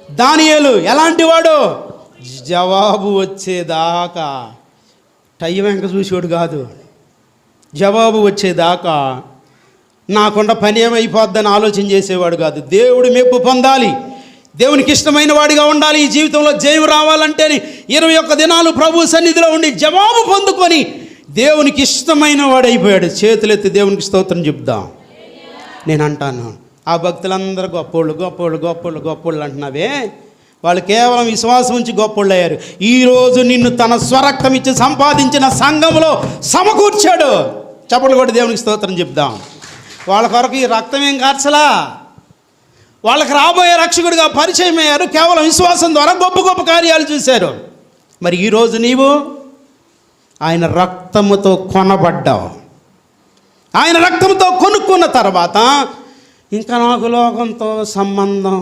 దానియేలు ఎలాంటి వాడు? జవాబు వచ్చేదాకా టైం వెంక చూసేవాడు కాదు. జవాబు వచ్చేదాకా నాకుండా పని ఏమైపోద్దని ఆలోచన చేసేవాడు కాదు. దేవుడి మెప్పు పొందాలి, దేవునికి ఇష్టమైన వాడిగా ఉండాలి, ఈ జీవితంలో జయం రావాలంటే 21 దినాలు ప్రభు సన్నిధిలో ఉండి జవాబు పొందుకొని దేవునికి ఇష్టమైన వాడు అయిపోయాడు. చేతులెత్తి దేవునికి స్తోత్రం చెప్దాం. నేను అంటాను, ఆ భక్తులందరూ గొప్పోళ్ళు గొప్పోళ్ళు గొప్పోళ్ళు గొప్పోళ్ళు అంటున్నావే, వాళ్ళు కేవలం విశ్వాసం ఉంచి గొప్పోళ్ళు అయ్యారు. ఈరోజు నిన్ను తన స్వరక్తం ఇచ్చి సంపాదించిన సంఘంలో సమకూర్చాడు. చప్పట్లు కొట్టి దేవునికి స్తోత్రం చెప్దాం. వాళ్ళ కొరకు ఈ రక్తం ఏం కార్చలా, వాళ్ళకి రాబోయే రక్షకుడిగా పరిచయం అయ్యారు. కేవలం విశ్వాసం ద్వారా గొప్ప గొప్ప కార్యాలు చూశారు. మరి ఈరోజు నీవు ఆయన రక్తముతో కొనబడ్డావు. ఆయన రక్తంతో కొనుక్కున్న తర్వాత ఇంకా నాకు లోకంతో సంబంధం